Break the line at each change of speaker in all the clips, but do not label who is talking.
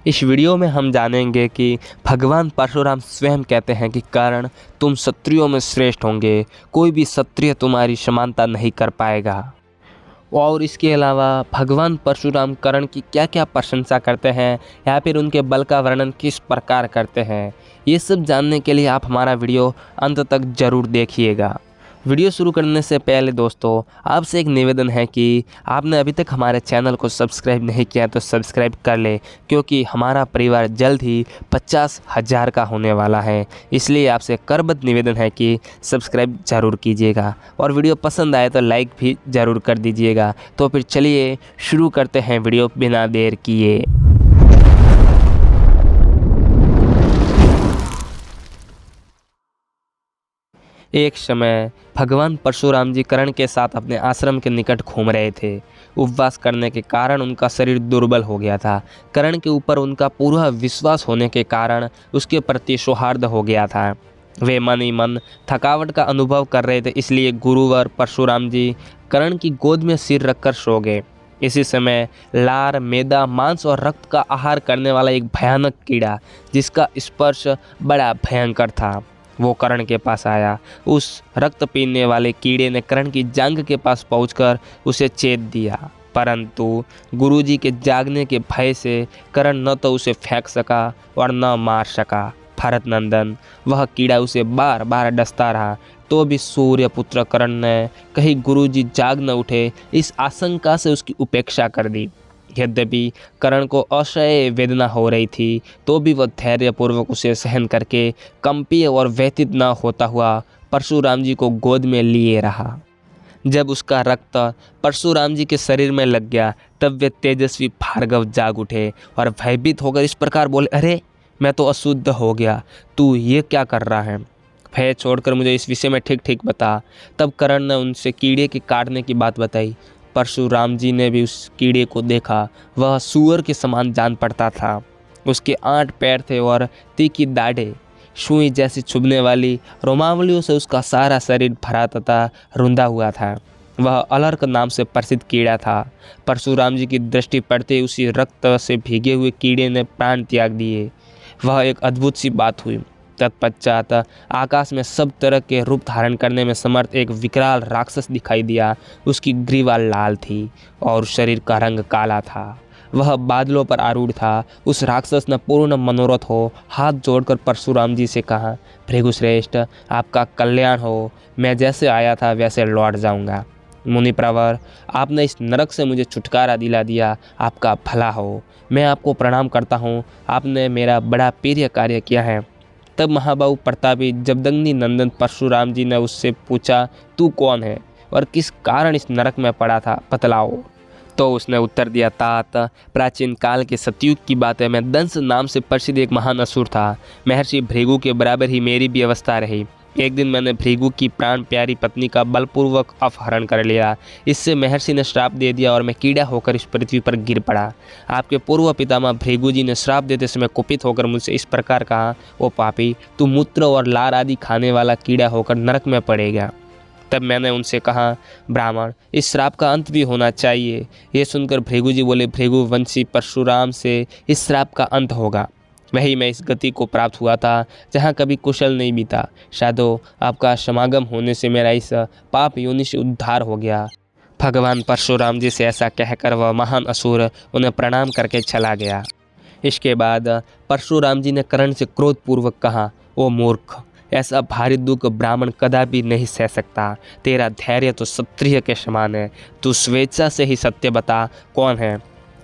इस वीडियो में हम जानेंगे कि भगवान परशुराम स्वयं कहते हैं कि कर्ण, तुम क्षत्रियों में श्रेष्ठ होंगे, कोई भी क्षत्रिय तुम्हारी समानता नहीं कर पाएगा। और इसके अलावा भगवान परशुराम कर्ण की क्या क्या प्रशंसा करते हैं या फिर उनके बल का वर्णन किस प्रकार करते हैं, ये सब जानने के लिए आप हमारा वीडियो अंत तक ज़रूर देखिएगा। वीडियो शुरू करने से पहले दोस्तों आपसे एक निवेदन है कि आपने अभी तक हमारे चैनल को सब्सक्राइब नहीं किया तो सब्सक्राइब कर ले, क्योंकि हमारा परिवार जल्द ही 50,000 का होने वाला है। इसलिए आपसे करबद्ध निवेदन है कि सब्सक्राइब ज़रूर कीजिएगा और वीडियो पसंद आए तो लाइक भी ज़रूर कर दीजिएगा। तो फिर चलिए शुरू करते हैं वीडियो बिना देर किए। एक समय भगवान परशुराम जी कर्ण के साथ अपने आश्रम के निकट घूम रहे थे। उपवास करने के कारण उनका शरीर दुर्बल हो गया था। कर्ण के ऊपर उनका पूरा विश्वास होने के कारण उसके प्रति सौहार्द हो गया था। वे मन ही मन थकावट का अनुभव कर रहे थे, इसलिए गुरुवर परशुराम जी कर्ण की गोद में सिर रखकर सो गए। इसी समय लार, मैदा, मांस और रक्त का आहार करने वाला एक भयानक कीड़ा, जिसका स्पर्श बड़ा भयंकर था, वो कर्ण के पास आया। उस रक्त पीने वाले कीड़े ने कर्ण की जांघ के पास पहुंचकर उसे छेद दिया, परंतु गुरुजी के जागने के भय से कर्ण न तो उसे फेंक सका और न मार सका। भरत नंदन, वह कीड़ा उसे बार बार डसता रहा, तो भी सूर्यपुत्र कर्ण ने कहीं गुरुजी जाग न उठे इस आशंका से उसकी उपेक्षा कर दी। यद्यपि कर्ण को असह्य वेदना हो रही थी, तो भी वह धैर्यपूर्वक उसे सहन करके कंपित और व्यथित न होता हुआ परशुराम जी को गोद में लिए रहा। जब उसका रक्त परशुराम जी के शरीर में लग गया, तब वे तेजस्वी भार्गव जाग उठे और भयभीत होकर इस प्रकार बोले, अरे मैं तो अशुद्ध हो गया, तू ये क्या कर रहा है? भय छोड़कर मुझे इस विषय में ठीक ठीक बता। तब कर्ण ने उनसे कीड़े के काटने की बात बताई। परशुराम जी ने भी उस कीड़े को देखा। वह सूअर के समान जान पड़ता था। उसके 8 पैर थे और तीखी दाढ़ें, सुई जैसी चुभने वाली रोमावलियों से उसका सारा शरीर भरा तथा रुंधा हुआ था। वह अलर्क नाम से प्रसिद्ध कीड़ा था। परशुराम जी की दृष्टि पड़ते उसी रक्त से भीगे हुए कीड़े ने प्राण त्याग दिए। वह एक अद्भुत सी बात हुई। तत्पश्चात आकाश में सब तरह के रूप धारण करने में समर्थ एक विकराल राक्षस दिखाई दिया। उसकी ग्रीवा लाल थी और शरीर का रंग काला था। वह बादलों पर आरूढ़ था। उस राक्षस ने पूर्ण मनोरथ हो हाथ जोड़कर परशुराम जी से कहा, भृगुश्रेष्ठ, आपका कल्याण हो। मैं जैसे आया था वैसे लौट जाऊंगा। मुनि प्रवर, आपने इस नरक से मुझे छुटकारा दिला दिया, आपका भला हो। मैं आपको प्रणाम करता हूँ, आपने मेरा बड़ा प्रिय कार्य किया है। तब महाबाहु प्रतापी जमदग्नि नंदन परशुराम जी ने उससे पूछा, तू कौन है और किस कारण इस नरक में पड़ा था, बतलाओ। तो उसने उत्तर दिया, तात, प्राचीन काल के सतयुग की बात है। मैं दंस नाम से प्रसिद्ध एक महान असुर था। महर्षि भृगु के बराबर ही मेरी भी अवस्था रही। एक दिन मैंने भृगु की प्राण प्यारी पत्नी का बलपूर्वक अपहरण कर लिया। इससे महर्षि ने श्राप दे दिया और मैं कीड़ा होकर इस पृथ्वी पर गिर पड़ा। आपके पूर्व पितामह भृगु जी ने श्राप देते समय कुपित होकर मुझसे इस प्रकार कहा, ओ पापी, तू मूत्र और लार आदि खाने वाला कीड़ा होकर नरक में पड़ेगा। तब मैंने उनसे कहा, ब्राह्मण, इस श्राप का अंत भी होना चाहिए। ये सुनकर भृगु जी बोले, भृगुवंशी परशुराम से इस श्राप का अंत होगा। वही मैं इस गति को प्राप्त हुआ था जहाँ कभी कुशल नहीं बीता। साधो, आपका समागम होने से मेरा इस पाप योनि से उद्धार हो गया। भगवान परशुराम जी से ऐसा कहकर वह महान असुर उन्हें प्रणाम करके चला गया। इसके बाद परशुराम जी ने कर्ण से क्रोधपूर्वक कहा, ओ मूर्ख, ऐसा भारी दुख ब्राह्मण कदापि नहीं सह सकता। तेरा धैर्य तो क्षत्रिय के समान है। तू स्वेच्छा से ही सत्य बता, कौन है?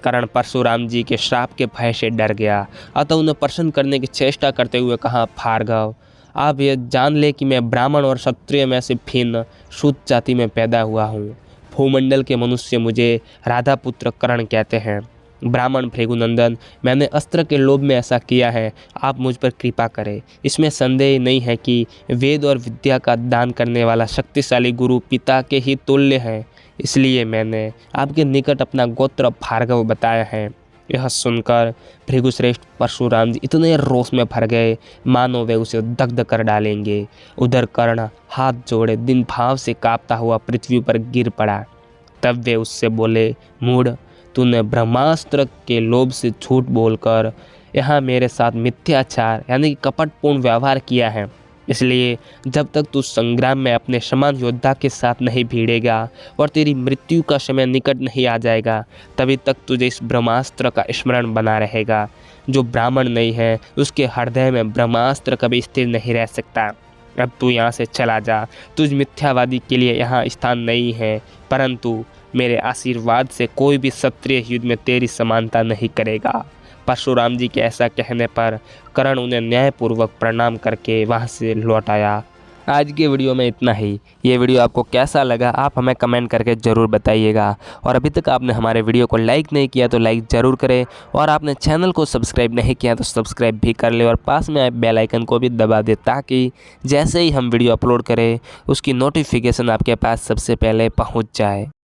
कर्ण परशुराम जी के श्राप के भय से डर गया, अतः उन्हें प्रसन्न करने की चेष्टा करते हुए कहा, भार्गव, आप यह जान ले कि मैं ब्राह्मण और क्षत्रिय में से भिन्न शुद्ध जाति में पैदा हुआ हूँ। भूमंडल के मनुष्य मुझे राधा पुत्र कर्ण कहते हैं। ब्राह्मण भृगुनंदन, मैंने अस्त्र के लोभ में ऐसा किया है, आप मुझ पर कृपा करें। इसमें संदेह नहीं है कि वेद और विद्या का दान करने वाला शक्तिशाली गुरु पिता के ही तुल्य है, इसलिए मैंने आपके निकट अपना गोत्र भार्गव बताया है। यह सुनकर भृगुश्रेष्ठ परशुराम जी इतने रोष में भर गए मानो वे उसे दग्ध कर डालेंगे। उधर कर्ण हाथ जोड़े दिन भाव से कांपता हुआ पृथ्वी पर गिर पड़ा। तब वे उससे बोले, मूढ़, तूने ब्रह्मास्त्र के लोभ से झूठ बोलकर यहाँ मेरे साथ मिथ्याचार यानी कि कपटपूर्ण व्यवहार किया है। इसलिए जब तक तू संग्राम में अपने समान योद्धा के साथ नहीं भिड़ेगा और तेरी मृत्यु का समय निकट नहीं आ जाएगा, तभी तक तुझे इस ब्रह्मास्त्र का स्मरण बना रहेगा। जो ब्राह्मण नहीं है उसके हृदय में ब्रह्मास्त्र कभी स्थिर नहीं रह सकता। अब तू यहाँ से चला जा, तुझ मिथ्यावादी के लिए यहाँ स्थान नहीं है, परंतु मेरे आशीर्वाद से कोई भी क्षत्रिय युद्ध में तेरी समानता नहीं करेगा। परशुराम जी के ऐसा कहने पर कर्ण उन्हें न्यायपूर्वक प्रणाम करके वहाँ से लौट आया। आज के वीडियो में इतना ही। ये वीडियो आपको कैसा लगा आप हमें कमेंट करके ज़रूर बताइएगा। और अभी तक आपने हमारे वीडियो को लाइक नहीं किया तो लाइक ज़रूर करें, और आपने चैनल को सब्सक्राइब नहीं किया तो सब्सक्राइब भी कर ले और पास में बेल आइकन को भी दबा दे, ताकि जैसे ही हम वीडियो अपलोड करें उसकी नोटिफिकेशन आपके पास सबसे पहले पहुँच जाए।